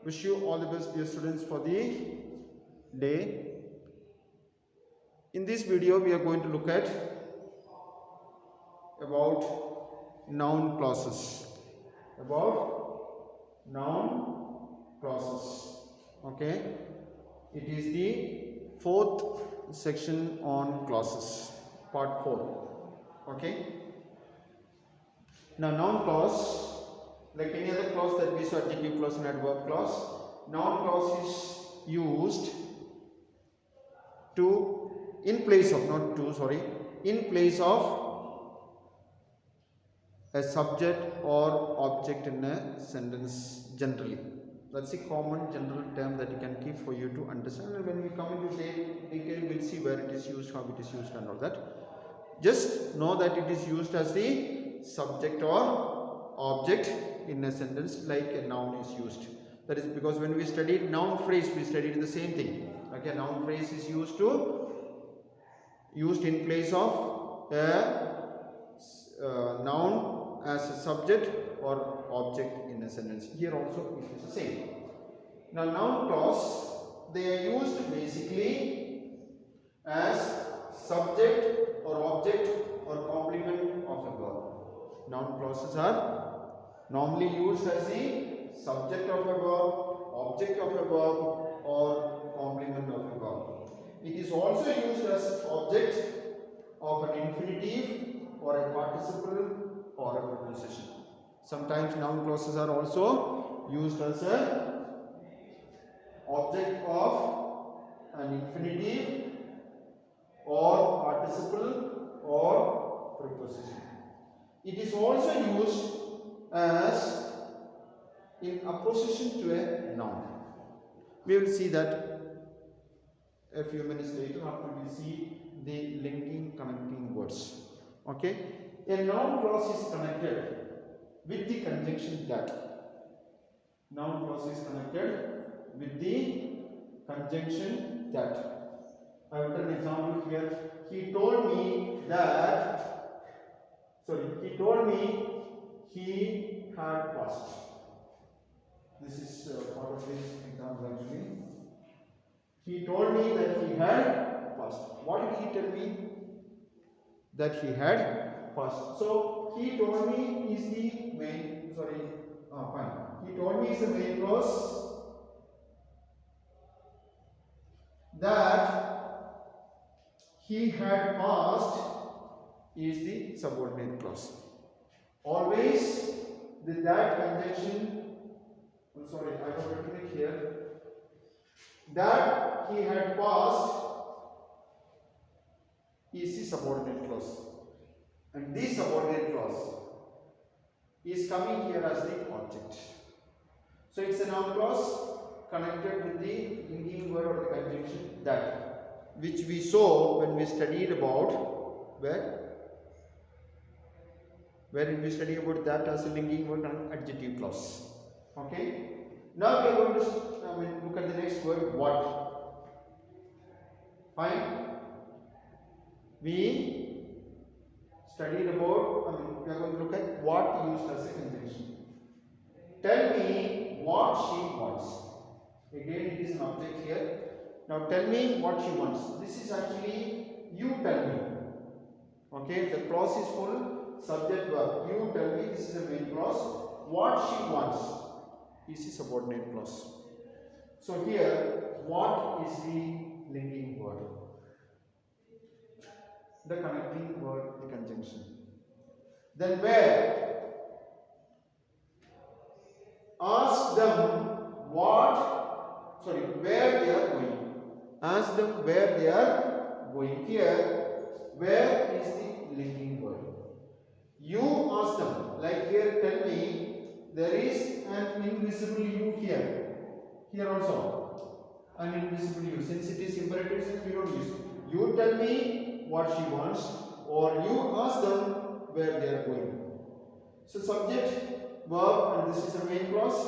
Wish you all the best, dear students, for the day. In this video, we are going to look at about noun clauses. About noun clauses. Okay. It is the fourth section on clauses, part 4. Okay. Now, noun clause, like any other clause that we saw, adjective clause and adverb clause, noun clause is used to, in place of, not to, sorry, in place of a subject or object in a sentence generally. That's a common general term that you can keep for you to understand. And when we come into detail, we'll see where it is used, how it is used and all that. Just know that it is used as the subject or object in a sentence, like a noun is used. That is because when we studied noun phrase, we studied the same thing. Okay, noun phrase is used in place of a noun as a subject or object in a sentence. Here also it is the same. Now, noun clause, they are used basically as subject or object or complement of a verb. Noun clauses are normally used as the subject of a verb, object of a verb, or complement of a verb. It is also used as object of an infinitive or a participle or a preposition. Sometimes noun clauses are also used as a object of an infinitive or participle or preposition. It is also used as in opposition to a noun. We will see that a few minutes later after we see the linking connecting words. Okay, a noun clause is connected with the conjunction that. Noun clause is connected with the conjunction that. I have written an example here. He told me he had passed. This is part of this example actually. He told me that he had passed. What did he tell me? That he had passed. So, he told me is the main, fine. He told me is the main clause. That he had passed is the subordinate clause. Always that conjunction, I have written it here. That he had passed is the subordinate clause. And this subordinate clause is coming here as the object. So it's a noun clause connected with the linking word or the conjunction that, which we saw when we studied about where did we study about that as a linking word and adjective clause. Okay. Now we are going to look at the next word, what. Fine. We studied about, we are going to look at what used as a conjunction. Tell me what she wants. Again, it is an object here. Now tell me what she wants. This is actually you tell me. Okay, the clause is full, subject verb. You tell me, this is the main clause. What she wants is the subordinate clause. So here, what is the linking word? The connecting word, the conjunction. Then where? Ask them where they are going. Ask them where they are going. Here, where is the linking word? You ask them, like here, tell me, there is an invisible you here. Here also, an invisible you. Since it is imperative sense, we don't use it. You tell me what she wants, or you ask them where they are going. So subject, verb, and this is a main clause.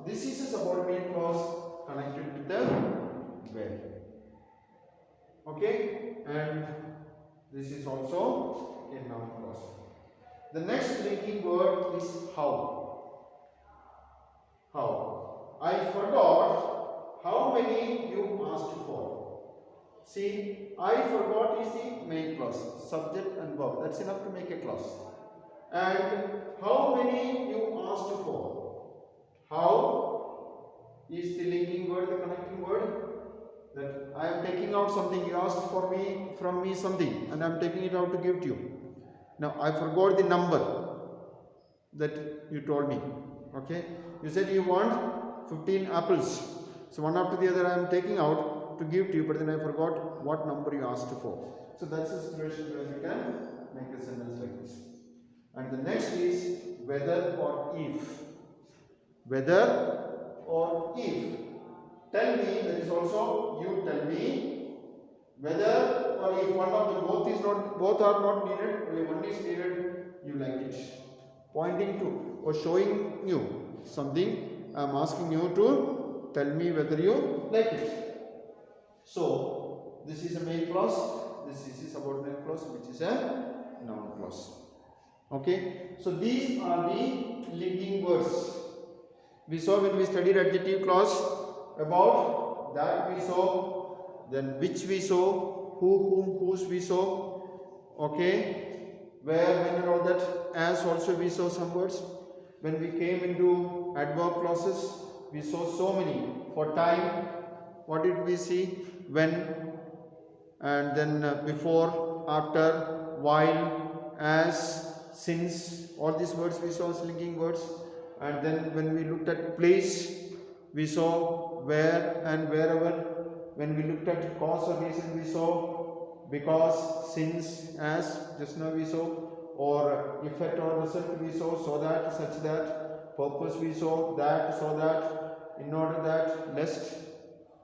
This is a subordinate clause connected with the where. Okay, and this is also a noun clause. The next linking word is how. How. I forgot how many you asked for. See, I forgot is the main clause, subject and verb. That's enough to make a clause. And how many you asked for. How is the linking word, the connecting word. That I am taking out something, you asked for me, from me something, and I am taking it out to give to you. Now I forgot the number that you told me. Okay, you said you want 15 apples, so one after the other I am taking out to give to you, but then I forgot what number you asked for. So that's a situation where you can make a sentence like this. And the next is whether or if. Whether or if. Tell me, that is also you tell me whether or if one of the both are not needed, only one is needed, you like it. Pointing to or showing you something, I am asking you to tell me whether you like it. So this is a main clause, this is a subordinate clause, which is a noun clause. Okay, so these are the linking words. We saw when we studied adjective clause about that we saw, then which we saw, who, whom, whose we saw, okay, where, when and all that. As also we saw some words. When we came into adverb clauses, we saw so many. For time, what did we see? When, and then before, after, while, as, since, all these words we saw as linking words. And then when we looked at place, we saw where and wherever. When we looked at cause or reason, we saw because, since, as, just now we saw, or effect or result we saw, so that, such that, purpose we saw, that, so that, in order that, lest,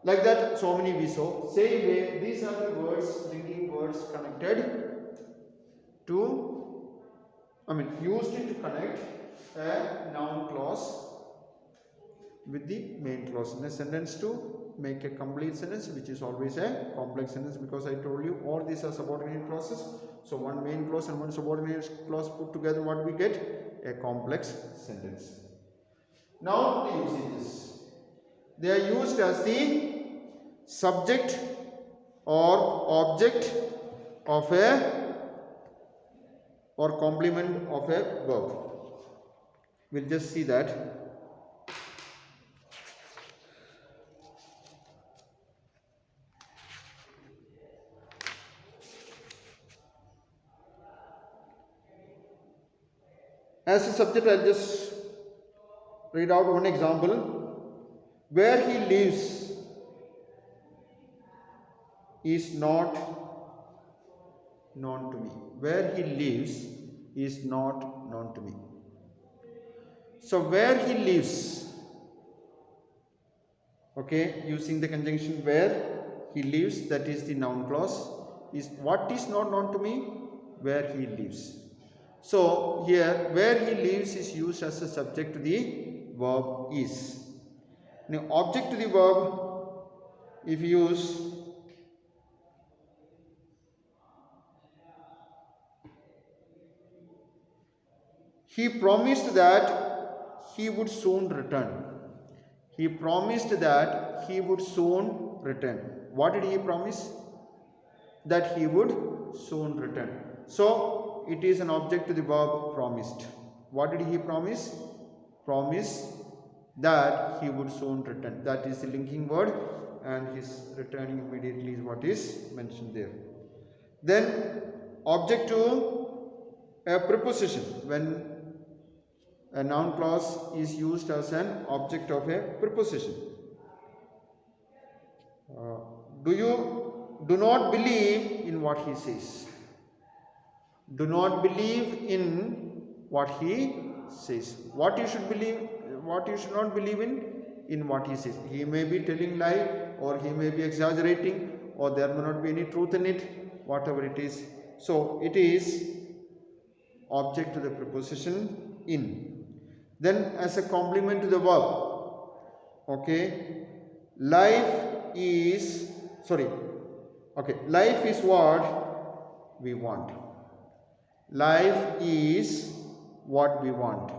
like that, so many we saw. Same way, these are the words, linking words connected to, used to connect a noun clause with the main clause in a sentence to make a complete sentence, which is always a complex sentence, because I told you all these are subordinate clauses. So one main clause and one subordinate clause put together, what we get? A complex sentence. Now the usages. They are used as the subject or object of a or complement of a verb. We'll just see that. As a subject, I'll just read out one example. Where he lives is not known to me. Where he lives is not known to me. So where he lives, okay, using the conjunction where he lives, that is the noun clause, is what is not known to me? Where he lives. So here where he lives is used as a subject to the verb is. Now object to the verb, if you use he promised that he would soon return. He promised that he would soon return. What did he promise? That he would soon return. So it is an object to the verb promised. What did he promise? Promise that he would soon return. That is the linking word, and his returning immediately is what is mentioned there. Then object to a preposition. When a noun clause is used as an object of a preposition. Do not believe in what he says. Do not believe in what he says. What you should believe, what you should not believe in what he says. He may be telling lie, or he may be exaggerating, or there may not be any truth in it, whatever it is. So it is object to the preposition in. Then as a complement to the verb, okay, life is what we want. Life is what we want.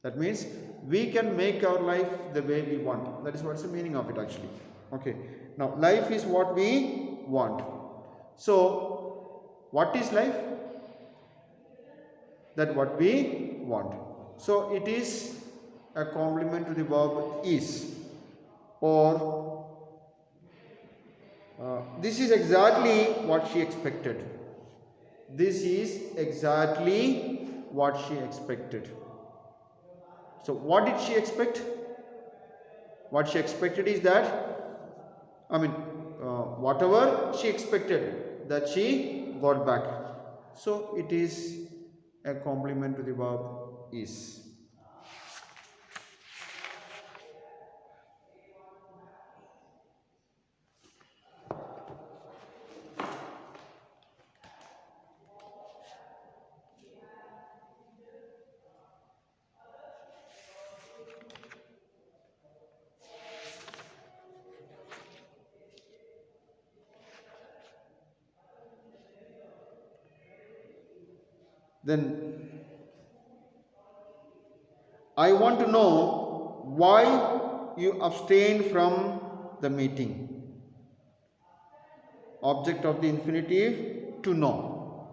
That means we can make our life the way we want. That is what's the meaning of it actually. Okay. Now life is what we want. So what is life? That what we want. So it is a complement to the verb is, or this is exactly what she expected. This is exactly what she expected. So what did she expect? What she expected is that, whatever she expected, that she got back. So it is a complement to the verb is. Then I want to know why you abstained from the meeting. Object of the infinitive, to know.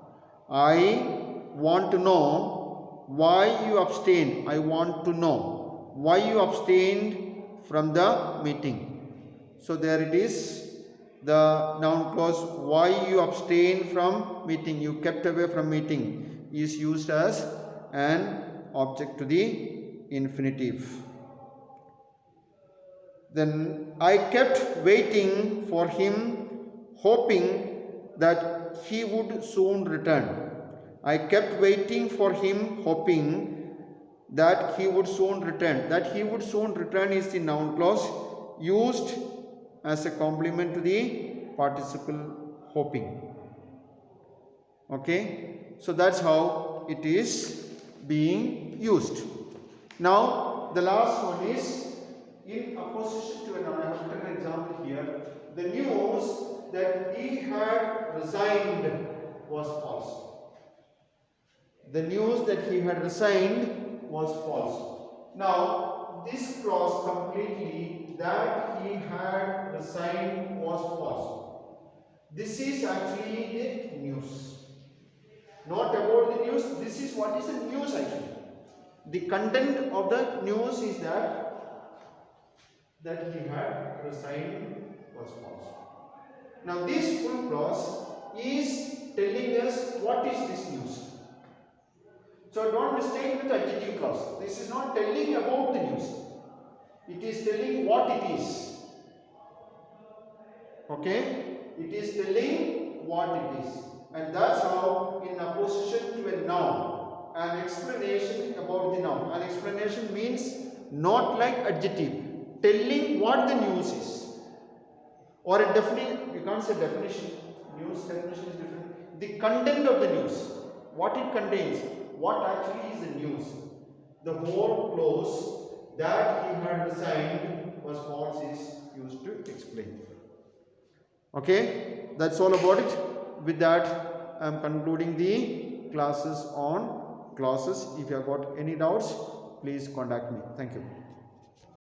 I want to know why you abstained. I want to know why you abstained from the meeting. So there it is. The noun clause why you abstained from meeting, you kept away from meeting, is used as an object to the infinitive. Then I kept waiting for him, hoping that he would soon return. I kept waiting for him, hoping that he would soon return. That he would soon return is the noun clause used as a complement to the participle hoping. Okay, so that's how it is being used. Now the last one is in opposition to a noun. I have written an example here. The news that he had resigned was false. The news that he had resigned was false. Now this clause completely, that he had resigned, was false. This is actually the news. Not about the news. This is what is the news actually. The content of the news is that he had resigned was false. Now this full clause is telling us what is this news. So don't mistake with the adjective clause. This is not telling about the news. It is telling what it is. Okay? It is telling what it is. And that's how in opposition to a noun, an explanation about the noun. An explanation means not like adjective, telling what the news is. Or a definition, you can't say definition. News definition is different. The content of the news, what it contains, what actually is the news. The whole clause that he had resigned was false is used to explain. Okay, that's all about it. With that, I am concluding the classes on clauses. If you have got any doubts, please contact me. Thank you.